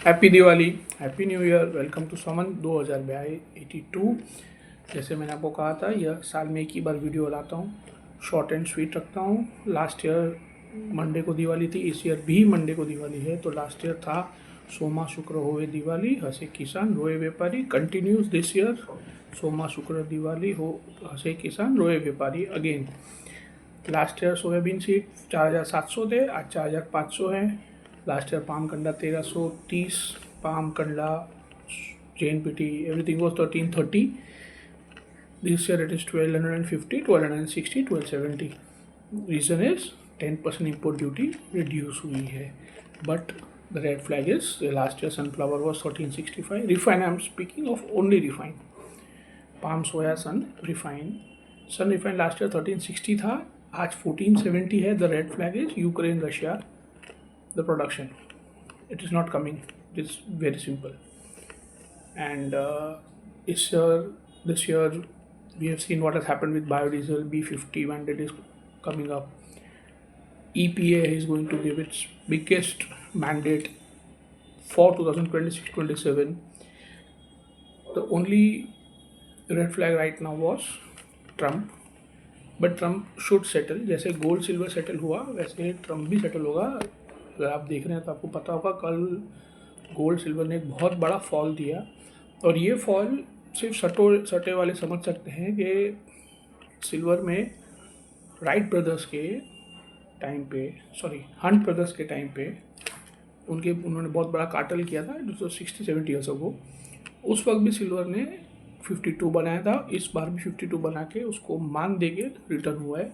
Happy Diwali, happy new year, welcome to समन 2082। जैसे मैंने आपको कहा था, यह साल में एक ही बार वीडियो लाता हूँ, शॉर्ट एंड स्वीट रखता हूँ। लास्ट ईयर मंडे को दिवाली थी, इस ईयर भी मंडे को दिवाली है। तो लास्ट ईयर था सोमा शुक्र होए दिवाली, हंसे किसान रोए व्यापारी। कंटिन्यूस दिस ईयर, सोमा शुक्र दिवाली हो, हंसे किसान रोए व्यापारी again. Last year soybean seed 4,700 थे, आज 4,500 है। Last year palm Kandla 1,330, palm Kandla JNPT everything was 1,330. This year it is 1,250, 1,260, 1,270. Reason is 10% import duty reduce हुई है. But the red flag is last year sunflower was 1,365. Refine, I am speaking of only refine. Palm soya sun refine last year 1,360 था, आज 1,470 है. The red flag is Ukraine Russia, the production it is not coming. It is very simple. And this year we have seen what has happened with biodiesel. B50 mandate is coming up. EPA is going to give its biggest mandate for 2026-27. The only red flag right now was Trump. But Trump should settle. जैसे gold silver settle हुआ वैसे Trump भी settle होगा. अगर आप देख रहे हैं तो आपको पता होगा, कल गोल्ड सिल्वर ने एक बहुत बड़ा फॉल दिया. और ये फॉल सिर्फ सटे वाले समझ सकते हैं कि सिल्वर में राइट ब्रदर्स के टाइम पे, हंट ब्रदर्स के टाइम पे उन्होंने बहुत बड़ा कार्टल किया था जो 60-70 ईयर्स अगो. उस वक्त भी सिल्वर ने 52 बनाया था, इस बार भी 52 बना के उसको मान दे के रिटर्न हुआ है.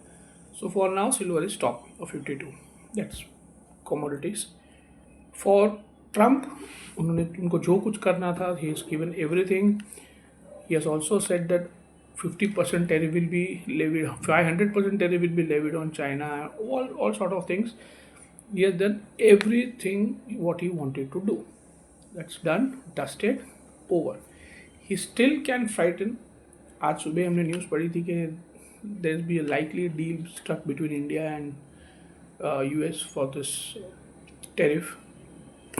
So for now silver is top of 52. That's commodities. For Trump, उनको जो कुछ करना था, he has given everything. He has also said that 50% tariff will be levied, 500% tariff will be levied on China, all sort of things. He has done everything what he wanted to do. That's done, dusted, over. He still can frighten. आज सुबह हमने news पढ़ी थी कि there will be a likely deal struck between India and US for this tariff.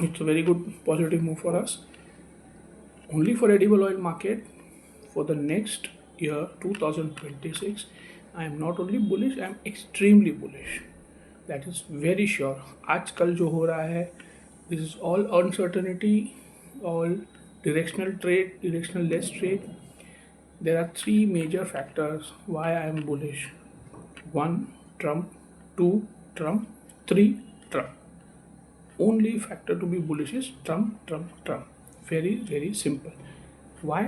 It's a very good positive move for us. Only for edible oil market for the next year 2026, I am not only bullish, I am extremely bullish. That is very sure. आजकल जो हो रहा है, this is all uncertainty, all directional trade, directional less trade. There are three major factors why I am bullish. 1, Trump. 2, Trump. 3, Trump. Only factor to be bullish is Trump, Trump, Trump. Very, very simple. Why?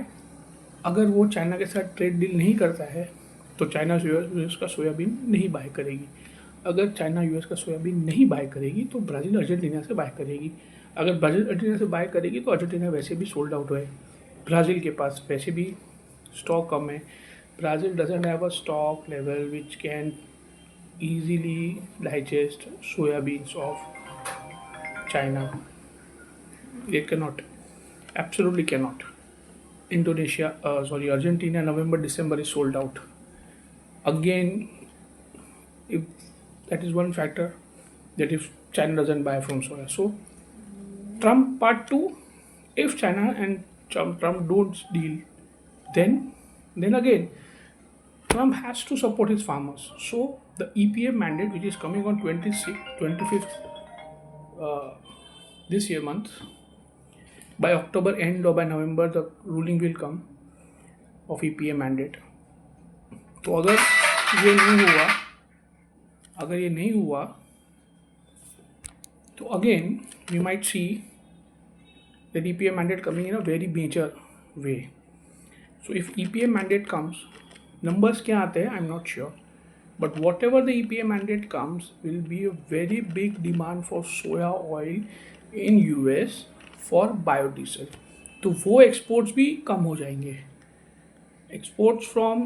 अगर वो China के साथ trade deal नहीं करता है तो China US का soybean नहीं बाय करेगी. अगर चाइना यूएस का सोयाबीन नहीं बाय करेगी तो ब्राज़ील अर्जेंटीना से बाय करेगी. अगर ब्राज़ील अर्जेंटीना से बाय करेगी तो अर्जेंटीना वैसे भी सोल्ड आउट है. ब्राज़ील के पास वैसे भी स्टॉक कम है. Brazil doesn't have a stock level which can easily digest soybeans of China. They cannot, absolutely cannot. Argentina, November, December is sold out. Again, if that is one factor, that if China doesn't buy from soya. So, Trump part 2, if China and Trump don't deal, then again, Trump has to support his farmers. So, the EPA mandate, which is coming on 25th this year month, by October end or by November, the ruling will come of EPA mandate. तो अगर ये नहीं हुआ तो again we might see the EPA mandate coming in a very major way. So if EPA mandate comes, numbers क्या आते हैं I am not sure, but whatever the EPA mandate comes will be a very big demand for soya oil in US for biodiesel. तो वो exports भी कम हो जाएंगे. Exports from,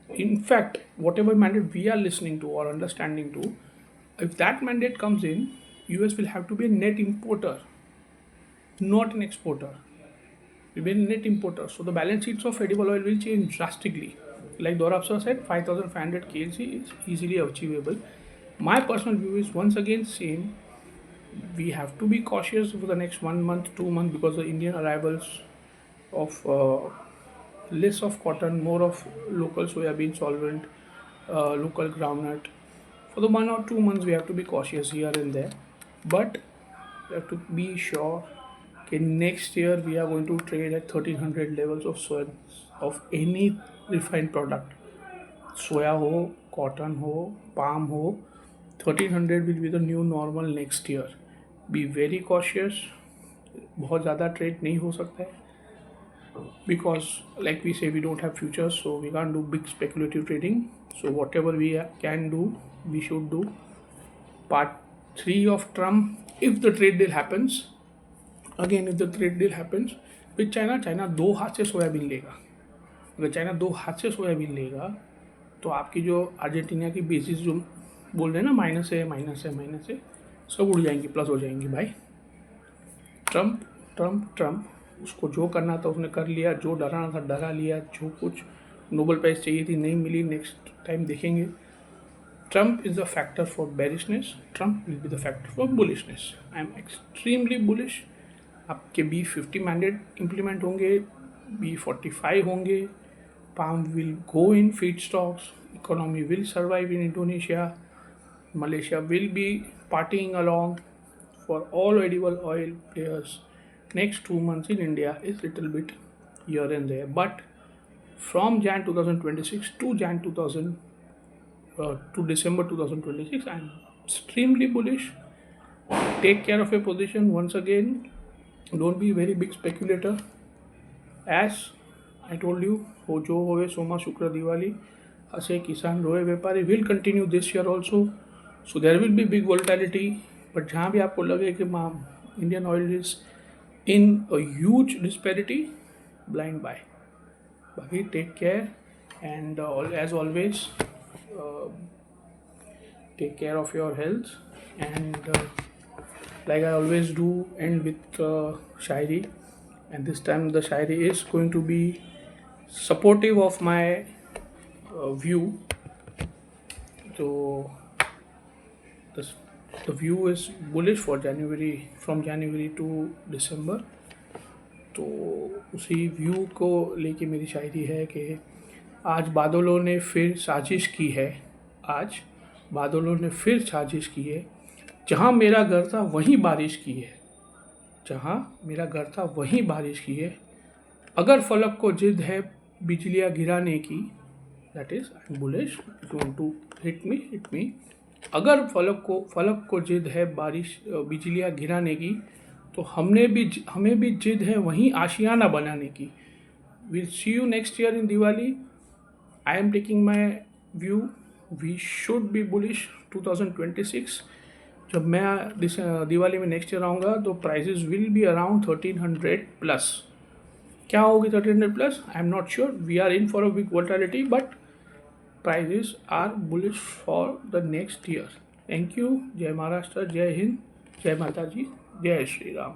in fact, whatever mandate we are listening to or understanding to, if that mandate comes in, US will have to be a net importer, not an exporter. It will be a net importer. So the balance sheets of edible oil will change drastically. Like Dora Afsar said, 5,500 KLC is easily achievable. My personal view is once again same. we have to be cautious for the next 1 month, 2 months, because the Indian arrivals of less of cotton, more of local soybean solvent, local groundnut. For the 1 or 2 months, we have to be cautious here and there, but we have to be sure. Okay, next year we are going to trade at 1300 levels of soy, of any refined product, soya ho, cotton ho, palm ho. 1300 will be the new normal next year. Be very cautious. बहुत ज़्यादा trade नहीं हो सकता है, because like we say, we don't have futures, so we can't do big speculative trading. So whatever we can do, we should do. Part 3 of Trump, if the trade deal happens, again if the trade deal happens with China, China 2 हाथ से soybean लेगा. अगर China 2 हाथ से soybean लेगा तो आपकी जो अर्जेंटीना की बेसिस जो बोल रहे हैं ना, माइनस है माइनस है माइनस है, सब उड़ जाएंगी, प्लस हो जाएंगी भाई. ट्रम्प ट्रम्प ट्रम्प उसको जो करना था उसने कर लिया, जो डराना था डरा लिया, जो कुछ नोबेल प्राइज़ चाहिए थी नहीं मिली, नेक्स्ट टाइम देखेंगे. Trump is the factor for bearishness. Trump will be the factor for bullishness. I am extremely bullish. आपके B50 मैंडेट इम्प्लीमेंट होंगे, B45 होंगे, palm will go in feedstocks, economy will survive in Indonesia, Malaysia will be partying along. For all edible oil players, next 2 months in India is little bit here and there, but from Jan 2026 to to December 2026, I am extremely bullish. Take care of your position once again. Don't be very big speculator. As I told you, हो जो होवे सोमा शुक्र दिवाली, हसे किसान रोए व्यापारी will continue this year also. So there will be big volatility. But जहाँ भी आपको लगे कि Indian oil is in a huge disparity, blind buy. बाकी take care, and as always, take care of your health. And like I always do, end with shairi, and this time the shairi is going to be supportive of my view. So the view is bullish for January, from January to December. तो उसी view को लेके मेरी शायरी है कि आज बादलों ने फिर साजिश की है, आज बादलों ने फिर साजिश की है, जहाँ मेरा घर था वहीं बारिश की है, जहाँ मेरा घर था वहीं बारिश की है. अगर फलक को जिद है बिजलियाँ गिराने की, that is I am bullish, if you want to hit me. अगर फलक को जिद है बारिश बिजलियाँ गिराने की, तो हमें भी जिद है वहीं आशियाना बनाने की. Will see you next year in Diwali. I am taking my view, we should be bullish 2026. जब मैं दिवाली में नेक्स्ट ईयर आऊँगा तो prices will be around 1300 plus. क्या होगी 1300 plus, I am not sure. We are in for a big volatility, but prices are bullish for the next year. Thank you. Jai Maharashtra, Jai Hind, Jai Mataji, Jai Shri Ram.